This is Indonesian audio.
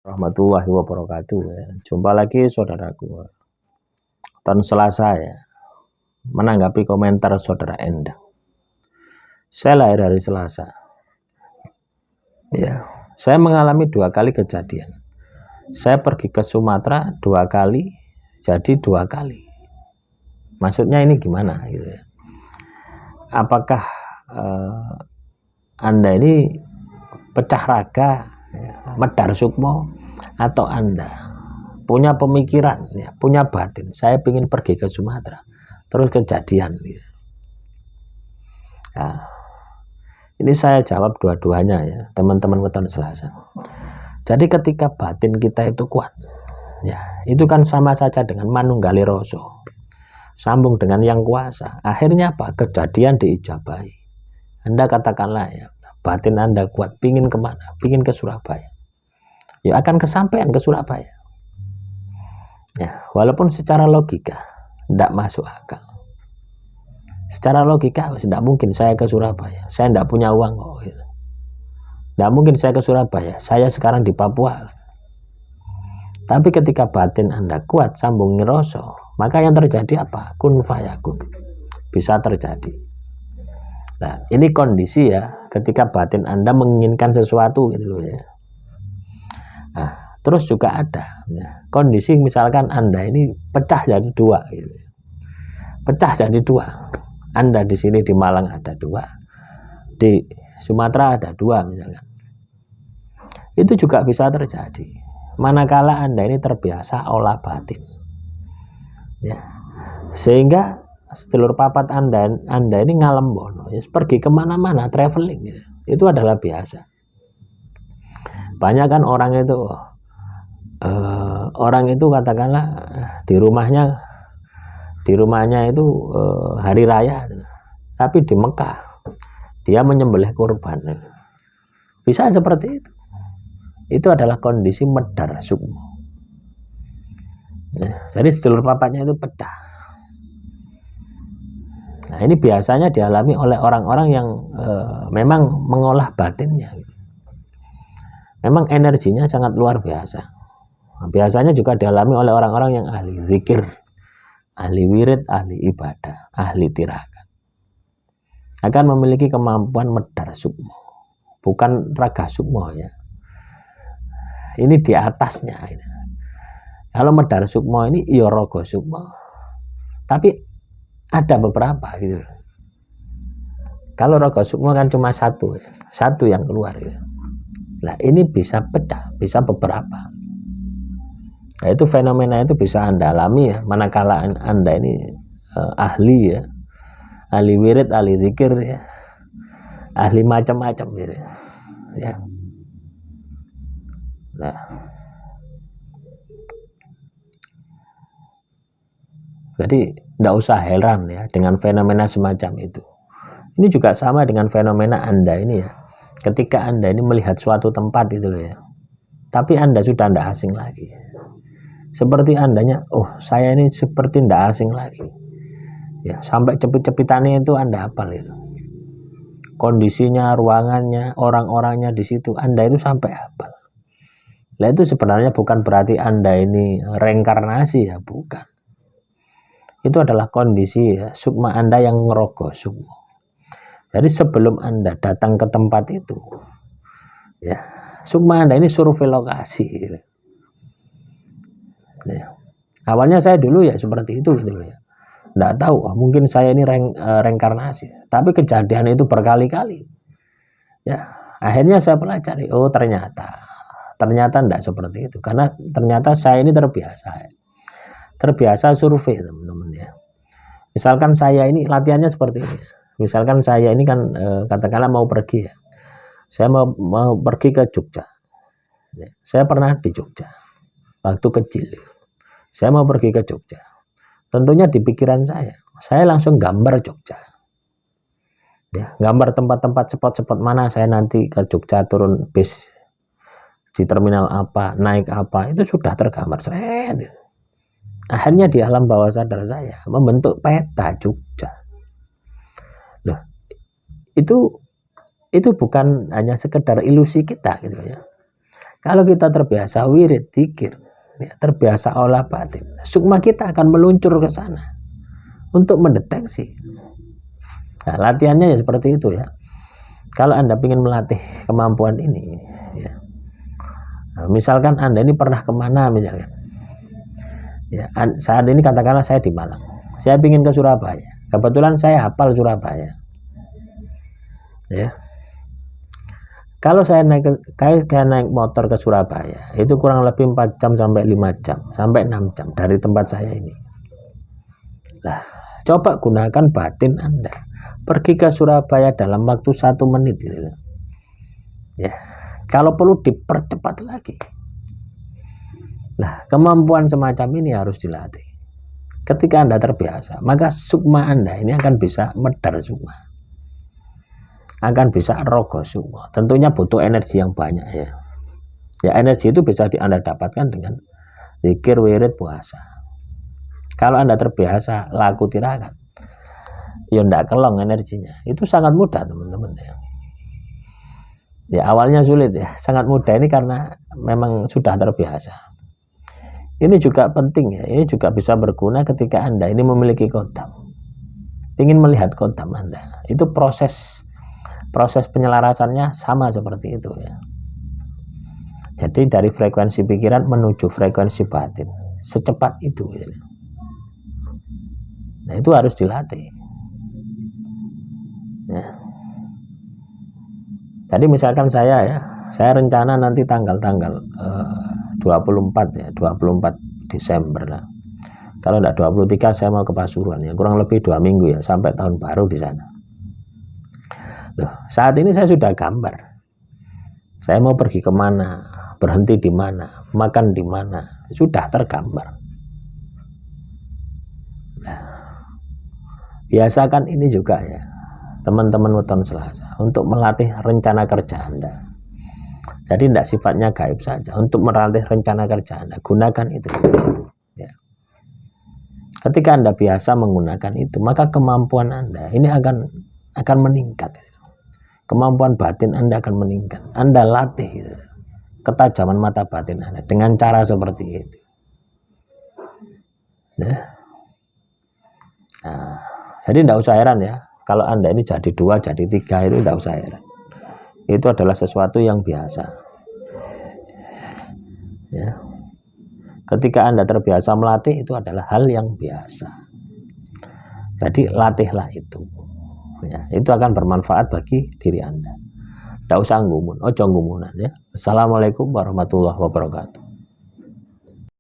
Warahmatullahi wabarakatuh ya. Jumpa lagi saudaraku. Tahun Selasa ya. Menanggapi komentar saudara Endang. Saya lahir hari Selasa. Ya, saya mengalami 2 kali kejadian. Saya pergi ke Sumatera 2 kali, jadi 2 kali. Maksudnya ini gimana gitu ya. Apakah Anda ini pecah raga, ya, medar sukmo, atau Anda punya pemikiran, ya, punya batin, saya ingin pergi ke Sumatera, terus kejadian gitu. Nah, ini saya jawab dua-duanya ya, teman-teman weton Selasa. Jadi ketika batin kita itu kuat, ya, itu kan sama saja dengan manunggali roso, sambung dengan yang kuasa. Akhirnya apa? Kejadian diijabahi. Anda katakanlah ya, batin Anda kuat, pingin kemana? Pingin ke Surabaya. Ya akan kesampaian ke Surabaya. Ya, walaupun secara logika tidak masuk akal. Secara logika tidak mungkin saya ke Surabaya. Saya tidak punya uang kok. Gitu. Tidak mungkin saya ke Surabaya. Saya sekarang di Papua. Tapi ketika batin Anda kuat, sambung ngeroso, maka yang terjadi apa? Kun fayakun. Bisa terjadi. Nah, ini kondisi ya, ketika batin Anda menginginkan sesuatu gitu loh ya. Nah, terus juga ada ya, kondisi misalkan Anda ini pecah jadi 2 gitu. Pecah jadi 2. Anda di sini di Malang ada 2. Di Sumatera ada 2 misalkan. Itu juga bisa terjadi. Manakala Anda ini terbiasa olah batin. Ya. Sehingga sedulur papat Anda ini ngalem bono, ya, pergi kemana-mana, traveling gitu. Itu adalah biasa. Banyak kan orang itu katakanlah di rumahnya itu hari raya, tapi di Mekah dia menyembelih kurban. Bisa seperti itu. Itu adalah kondisi medar sukmo. Nah, jadi sedulur papatnya itu pecah. Nah, ini biasanya dialami oleh orang-orang yang memang mengolah batinnya. Memang energinya sangat luar biasa. Nah, biasanya juga dialami oleh orang-orang yang ahli zikir, ahli wirid, ahli ibadah, ahli tirakat. Akan memiliki kemampuan medar sukmo. Bukan raga sukmo ya. Ini di atasnya. Kalau medar sukmo ini iya raga sukmo. Tapi ada beberapa gitu. Kalau raga sukmo kan cuma satu ya. Satu yang keluar gitu. Nah, ini bisa pecah, bisa beberapa. Nah, itu fenomena itu bisa Anda alami ya, manakala Anda ini ahli ya, ahli wirid, ahli zikir ya, ahli macam-macam gitu ya. Nah, jadi tidak usah heran ya dengan fenomena semacam itu. Ini juga sama dengan fenomena Anda ini ya. Ketika Anda ini melihat suatu tempat itu loh ya, tapi Anda sudah tidak asing lagi. Seperti Andanya, oh saya ini seperti tidak asing lagi. Ya, sampai cepit-cepitannya itu Anda hafal itu. Kondisinya, ruangannya, orang-orangnya di situ, Anda itu sampai hafal. Nah, itu sebenarnya bukan berarti Anda ini reinkarnasi ya, bukan. Itu adalah kondisi ya, sukma Anda yang ngerogoh sukmo. Jadi sebelum Anda datang ke tempat itu, ya, sukma Anda ini survei lokasi. Gitu. Ya. Awalnya saya dulu ya seperti itu gitu loh ya. Nggak tahu, mungkin saya ini reinkarnasi. Tapi kejadian itu berkali-kali. Ya, akhirnya saya pelajari, oh ternyata enggak seperti itu. Karena ternyata saya ini terbiasa survei teman-teman ya. Misalkan saya ini latihannya seperti ini. Misalkan saya ini kan katakanlah mau pergi ya. Saya mau pergi ke Jogja. Ya, saya pernah di Jogja waktu kecil. Saya mau pergi ke Jogja. Tentunya di pikiran saya langsung gambar Jogja. Ya, gambar tempat-tempat spot-spot mana saya nanti ke Jogja, turun bis di terminal apa, naik apa, itu sudah tergambar. Akhirnya di alam bawah sadar saya membentuk peta Jogja. Loh, itu bukan hanya sekedar ilusi kita gitu ya. Kalau kita terbiasa wirid, dzikir, ya, terbiasa olah batin, sukma kita akan meluncur ke sana untuk mendeteksi. Nah, latihannya ya seperti itu ya. Kalau Anda ingin melatih kemampuan ini, ya, nah, misalkan Anda ini pernah kemana misalkan, ya, saat ini katakanlah saya di Malang, saya ingin ke Surabaya, kebetulan saya hafal Surabaya, ya. Kalau saya naik motor ke Surabaya, itu kurang lebih 4 jam sampai 5 jam, sampai 6 jam dari tempat saya ini. Nah, coba gunakan batin Anda. Pergi ke Surabaya dalam waktu 1 menit. Gitu. Ya, kalau perlu dipercepat lagi. Nah, kemampuan semacam ini harus dilatih. Ketika Anda terbiasa, maka sukma Anda ini akan bisa medar sukma. Akan bisa rogo sukma. Tentunya butuh energi yang banyak ya. Ya, energi itu bisa Anda dapatkan dengan zikir, wirid, puasa. Kalau Anda terbiasa laku tirakat, ya ndak kelong energinya. Itu sangat mudah teman-teman ya. Ya awalnya sulit ya, sangat mudah ini karena memang sudah terbiasa. Ini juga penting ya, ini juga bisa berguna ketika Anda ini memiliki kodam. Ingin melihat kodam Anda, itu proses penyelarasannya sama seperti itu ya. Jadi dari frekuensi pikiran menuju frekuensi batin secepat itu ya. Nah itu harus dilatih ya. Jadi misalkan saya rencana nanti tanggal 24 ya, 24 Desember lah. Kalau enggak 23 saya mau ke Pasuruan ya, kurang lebih 2 minggu ya sampai tahun baru di sana. Loh, saat ini saya sudah gambar. Saya mau pergi kemana, berhenti di mana, makan di mana, sudah tergambar. Nah, biasakan ini juga ya, teman-teman weton Selasa, untuk melatih rencana kerja Anda. Jadi tidak sifatnya gaib saja, untuk melatih rencana kerja Anda, gunakan itu. Ya. Ketika Anda biasa menggunakan itu, maka kemampuan Anda ini akan meningkat. Kemampuan batin Anda akan meningkat. Anda latih gitu, ketajaman mata batin Anda dengan cara seperti itu. Nah, jadi tidak usah heran ya, kalau Anda ini jadi 2, jadi 3 itu tidak usah heran. Itu adalah sesuatu yang biasa. Ya. Ketika Anda terbiasa melatih, itu adalah hal yang biasa. Jadi latihlah itu. Ya, itu akan bermanfaat bagi diri Anda. Tidak usah ngumun, ojo ngumunan ya. Assalamualaikum warahmatullahi wabarakatuh.